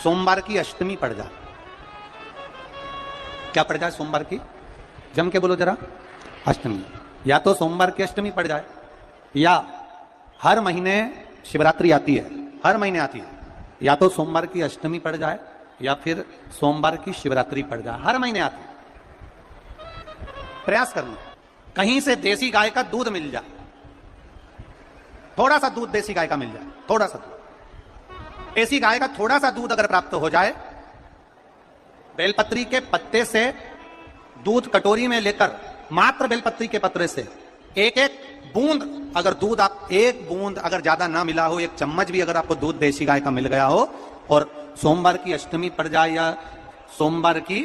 सोमवार की अष्टमी पड़ जाए। क्या पड़ जाए सोमवार की? जम के बोलो जरा। अष्टमी। या तो सोमवार की अष्टमी पड़ जाए, या हर महीने शिवरात्रि आती है, हर महीने आती है, या तो सोमवार की अष्टमी पड़ जाए या फिर सोमवार की शिवरात्रि पड़ जाए, हर महीने आती है। प्रयास करना कहीं से देसी गाय का दूध मिल जाए, थोड़ा सा दूध देसी गाय का मिल जाए, थोड़ा सा दूध देसी गाय का थोड़ा सा दूध अगर प्राप्त हो जाए, बेलपत्री के पत्ते से दूध कटोरी में लेकर, मात्र बेलपत्री के पत्ते से एक एक बूंद अगर दूध, आप एक बूंद अगर ज्यादा ना मिला हो, एक चम्मच भी अगर आपको दूध देसी गाय का मिल गया हो, और सोमवार की अष्टमी पड़ जाए या सोमवार की,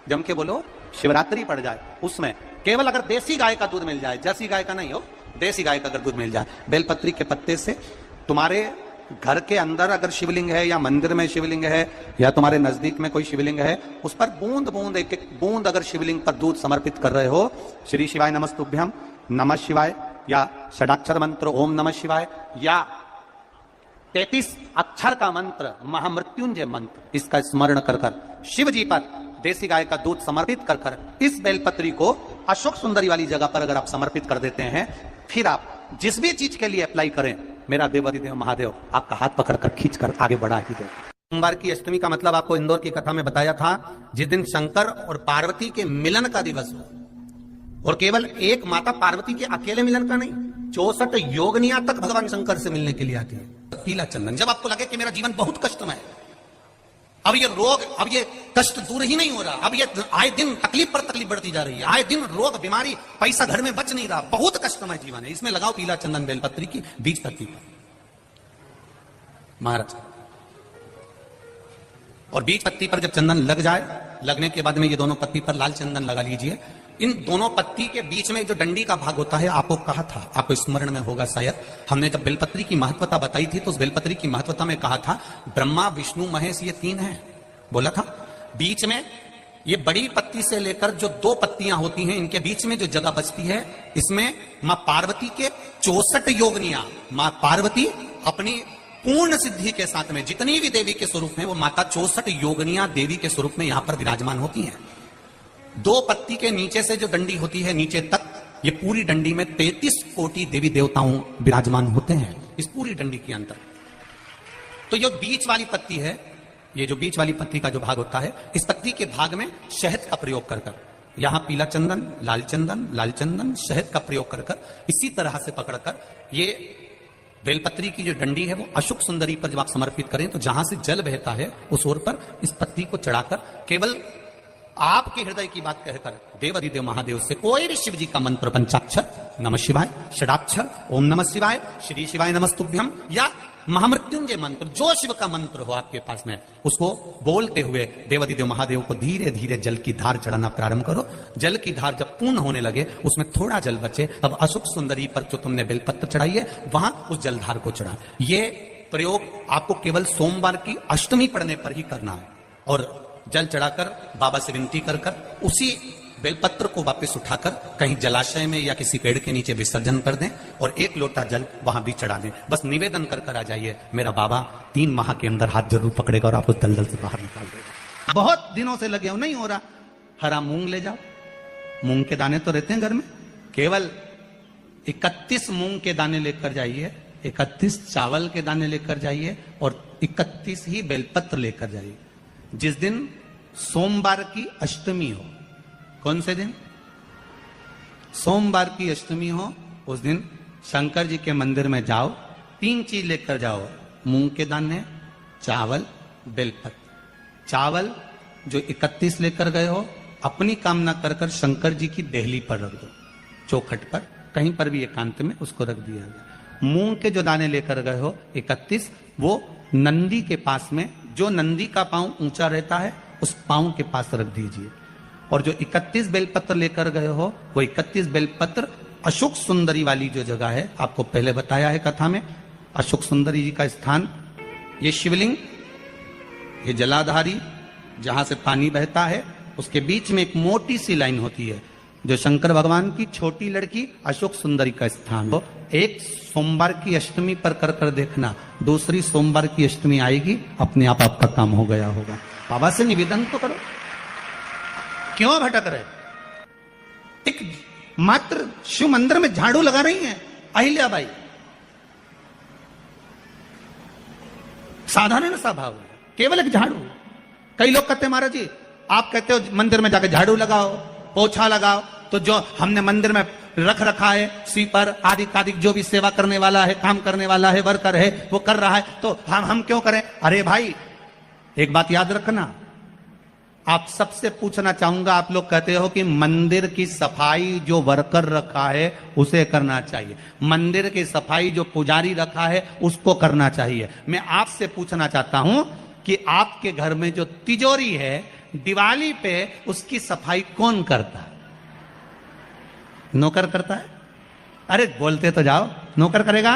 जम के बोलो, शिवरात्रि पड़ जाए, उसमें केवल अगर देसी गाय का दूध मिल जाए, जर्सी गाय का नहीं हो, देसी गाय का अगर दूध मिल जाए, बेलपत्री के पत्ते से, तुम्हारे घर के अंदर अगर शिवलिंग है या मंदिर में शिवलिंग है या तुम्हारे नजदीक में कोई शिवलिंग है, उस पर बूंद बूंद, एक एक बूंद अगर शिवलिंग पर दूध समर्पित कर रहे हो, श्री शिवाय नमस्तुभ्यम, नमः शिवाय, या षडाक्षर मंत्र ओम नमः शिवाय, या 33 अक्षर का मंत्र महामृत्युंजय मंत्र, इसका स्मरण कर कर शिव जी पर देसी गाय का दूध समर्पित कर कर इस बेलपत्री को अशोक सुंदरी वाली जगह पर अगर आप समर्पित कर देते हैं, फिर आप जिस भी चीज के लिए अप्लाई करें, मेरा देवाधिदेव महादेव आपका हाथ पकड़कर खींचकर आगे बढ़ा ही दे। सोमवार की अष्टमी का मतलब आपको इंदौर की कथा में बताया था, जिस दिन शंकर और पार्वती के मिलन का दिवस हो, और केवल एक माता पार्वती के अकेले मिलन का नहीं, 64 योगनियां तक भगवान शंकर से मिलने के लिए आती है। पीला चंदन, जब आपको लगे कि मेरा जीवन बहुत कष्टमय है, अब ये रोग, अब ये कष्ट दूर ही नहीं हो रहा, अब ये आए दिन तकलीफ पर तकलीफ बढ़ती जा रही है, आए दिन रोग बीमारी, पैसा घर में बच नहीं रहा, बहुत कष्टमय जीवन है, इसमें लगाओ पीला चंदन बेलपत्री की बीज पत्ती पर महाराज, और बीज पत्ती पर जब चंदन लग जाए, लगने के बाद में ये दोनों पत्ती पर लाल चंदन लगा लीजिए। इन दोनों पत्ती के बीच में जो डंडी का भाग होता है, आपको कहा था, आपको स्मरण में होगा शायद, हमने जब बेलपत्री की महत्वता बताई थी तो उस बेलपत्री की महत्वता में कहा था ब्रह्मा विष्णु महेश ये 3 हैं, बोला था। बीच में ये बड़ी पत्ती से लेकर जो 2 पत्तियां होती हैं, इनके बीच में जो जगह बचती है, इसमें मां पार्वती के 64 योगनियां, मां पार्वती अपनी पूर्ण सिद्धि के साथ में जितनी भी देवी के स्वरूप में, वो माता 64 योगनियां देवी के स्वरूप में यहां पर विराजमान होती हैं। 2 पत्ती के नीचे से जो डंडी होती है नीचे तक, ये पूरी डंडी में 33 कोटि देवी देवताओं विराजमान होते हैं इस पूरी डंडी के अंदर। तो ये बीच वाली पत्ती है, ये जो बीच वाली पत्ती का जो भाग होता है, इस पत्ती के भाग में शहद का प्रयोग कर कर, यहां पीला चंदन, लाल चंदन, शहद का प्रयोग कर कर, इसी तरह से पकड़कर ये बेलपत्री की जो डंडी है वो अशोक सुंदरी पर जब आप समर्पित करें, तो जहां से जल बहता है उस ओर पर इस पत्ती को चढ़ाकर केवल आपके हृदय की बात कहकर देवाधिदेव महादेव से कोई भी शिव जी का मंत्र, पंचाक्षर नमः शिवाय, षडाक्षर ओम नमः शिवाय, श्री शिवाय नमस्तुभ्यम, या महामृत्युंजय मंत्र, जो शिव का मंत्र हो आपके पास में, उसको बोलते हुए देवाधिदेव महादेव को धीरे धीरे जल की धार चढ़ाना प्रारंभ करो। जल की धार जब पूर्ण होने लगे, उसमें थोड़ा जल बचे, तब अशोक सुंदरी पर जो तुमने बेलपत्र चढ़ाई है, वहां उस जलधार को चढ़ा। ये प्रयोग आपको केवल सोमवार की अष्टमी पड़ने पर ही करना है, और जल चढ़ाकर बाबा से विनती कर कर उसी बेलपत्र को वापस उठाकर कहीं जलाशय में या किसी पेड़ के नीचे विसर्जन कर दें, और 1 लोटा जल वहां भी चढ़ा दें। बस निवेदन कर कर आ जाइए, मेरा बाबा 3 माह के अंदर हाथ जरूर पकड़ेगा और आपको दलदल से बाहर निकाल देगा। बहुत दिनों से लगे हो, नहीं हो रहा, हरा मूंग ले जाओ, मूंग के दाने तो रहते हैं घर में, केवल 31 मूंग के दाने लेकर जाइए, 31 चावल के दाने लेकर जाइए, और 31 ही बेलपत्र लेकर जाइए। जिस दिन सोमवार की अष्टमी हो, कौन से दिन? सोमवार की अष्टमी हो, उस दिन शंकर जी के मंदिर में जाओ, 3 चीज लेकर जाओ, मूंग के दाने, चावल, बेलपत्र। चावल जो 31 लेकर गए हो, अपनी कामना कर कर शंकर जी की देहली पर रख दो, चौखट पर, कहीं पर भी एकांत में उसको रख दिया गया। मूंग के जो दाने लेकर गए हो 31, वो नंदी के पास में, जो नंदी का पांव ऊंचा रहता है, उस पांव के पास रख दीजिए। और जो 31 बेलपत्र लेकर गए हो, वो 31 बेलपत्र अशोक सुंदरी वाली जो जगह है, आपको पहले बताया है कथा में, अशोक सुंदरी जी का स्थान, ये शिवलिंग, ये जलाधारी जहां से पानी बहता है, उसके बीच में एक मोटी सी लाइन होती है, जो शंकर भगवान की छोटी लड़की अशोक सुंदरी का स्थान हो, एक सोमवार की अष्टमी पर कर कर देखना, दूसरी सोमवार की अष्टमी आएगी, अपने आप आपका काम हो गया होगा। बाबा से निवेदन तो करो, क्यों भटक रहे? एक मात्र शिव मंदिर में झाड़ू लगा रही हैं अहिल्याबाई, साधारण सा भाव है, केवल एक झाड़ू। कई लोग कहते हैं महाराज जी आप कहते हो मंदिर में जाकर झाड़ू लगाओ, पोछा लगाओ, तो जो हमने मंदिर में रख रखा है स्वीपर आदि आदि जो भी सेवा करने वाला है, काम करने वाला है, वर्कर है, वो कर रहा है, तो हम क्यों करें? अरे भाई एक बात याद रखना, आप सबसे पूछना चाहूंगा, आप लोग कहते हो कि मंदिर की सफाई जो वर्कर रखा है उसे करना चाहिए, मंदिर की सफाई जो पुजारी रखा है उसको करना चाहिए। मैं आपसे पूछना चाहता हूं कि आपके घर में जो तिजोरी है दिवाली पे उसकी सफाई कौन करता है? नौकर करता है? अरे बोलते तो जाओ। नौकर करेगा?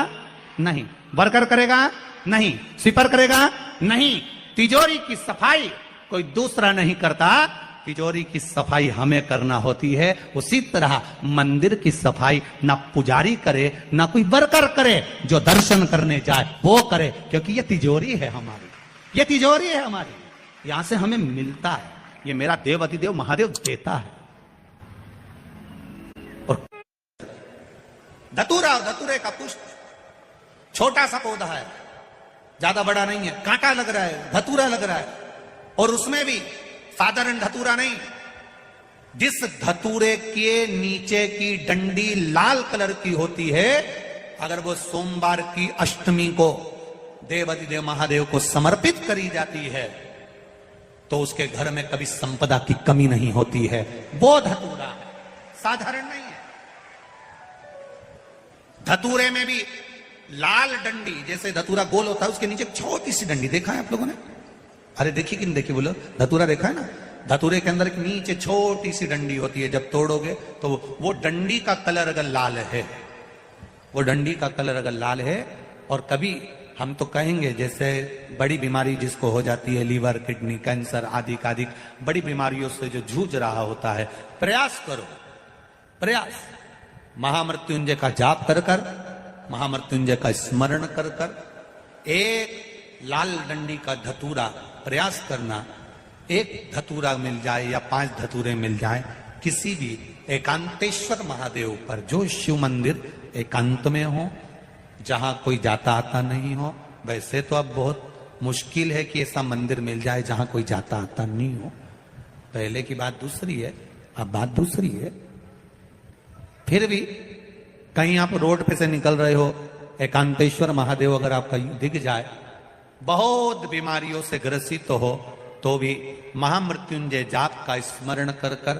नहीं। वर्कर करेगा? नहीं। स्वीपर करेगा? नहीं। तिजोरी की सफाई कोई दूसरा नहीं करता, तिजोरी की सफाई हमें करना होती है। उसी तरह मंदिर की सफाई ना पुजारी करे ना कोई वर्कर करे, जो दर्शन करने जाए वो करे, क्योंकि ये तिजोरी है हमारी, ये तिजोरी है हमारी, यहां से हमें मिलता है, ये मेरा देव अतिदेव महादेव देता है। और धतूरा, धतूरे का पुष्प छोटा सा पौधा है, ज्यादा बड़ा नहीं है, कांटा लग रहा है, धतूरा लग रहा है, और उसमें भी साधारण धतूरा नहीं, जिस धतूरे के नीचे की डंडी लाल कलर की होती है, अगर वो सोमवार की अष्टमी को देवाधिदेव महादेव को समर्पित करी जाती है तो उसके घर में कभी संपदा की कमी नहीं होती है। वो धतूरा है, साधारण नहीं है। धतूरे में भी लाल डंडी, जैसे धतूरा गोल होता है उसके नीचे छोटी सी डंडी, देखा है आप लोगों ने? अरे देखी कि नहीं देखी बोलो? धतूरा देखा है ना? धतूरे के अंदर नीचे छोटी सी डंडी होती है, जब तोड़ोगे तो वो डंडी का कलर अगर लाल है, वो डंडी का कलर अगर लाल है, और कभी हम तो कहेंगे जैसे बड़ी बीमारी जिसको हो जाती है, लीवर, किडनी, कैंसर आदि आदि बड़ी बीमारियों से जो जूझ रहा होता है, प्रयास करो, प्रयास महामृत्युंजय का जाप कर कर, महामृत्युंजय का स्मरण कर कर, एक लाल डंडी का धतूरा प्रयास करना, एक धतूरा मिल जाए या 5 धतूरे मिल जाए किसी भी एकांतेश्वर महादेव पर, जो शिव मंदिर एकांत में हो, जहां कोई जाता आता नहीं हो। वैसे तो अब बहुत मुश्किल है कि ऐसा मंदिर मिल जाए जहां कोई जाता आता नहीं हो, पहले की बात दूसरी है, अब बात दूसरी है। फिर भी कहीं आप रोड पे से निकल रहे हो, एकांतेश्वर महादेव अगर आपका दिख जाए, बहुत बीमारियों से ग्रसित हो, तो भी महामृत्युंजय जाप का स्मरण कर कर।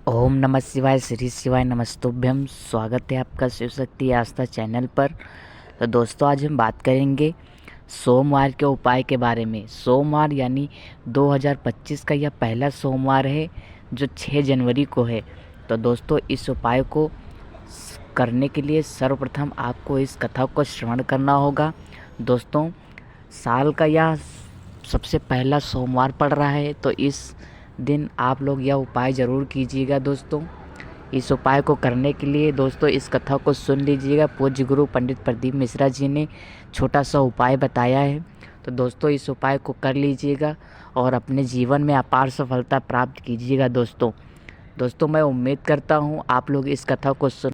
ओम नमः शिवाय, श्री शिवाय नमस्तुभ्यम। स्वागत है आपका शिव शक्ति आस्था चैनल पर। तो दोस्तों आज हम बात करेंगे सोमवार के उपाय के बारे में। सोमवार यानी 2025 का यह पहला सोमवार है जो 6 जनवरी को है। तो दोस्तों इस उपाय को करने के लिए सर्वप्रथम आपको इस कथा को श्रवण करना होगा। दोस्तों साल का यह सबसे पहला सोमवार पड़ रहा है, तो इस दिन आप लोग यह उपाय ज़रूर कीजिएगा। दोस्तों इस उपाय को करने के लिए दोस्तों इस कथा को सुन लीजिएगा। पूज्य गुरु पंडित प्रदीप मिश्रा जी ने छोटा सा उपाय बताया है, तो दोस्तों इस उपाय को कर लीजिएगा और अपने जीवन में अपार सफलता प्राप्त कीजिएगा। दोस्तों मैं उम्मीद करता हूँ आप लोग इस कथा को सुन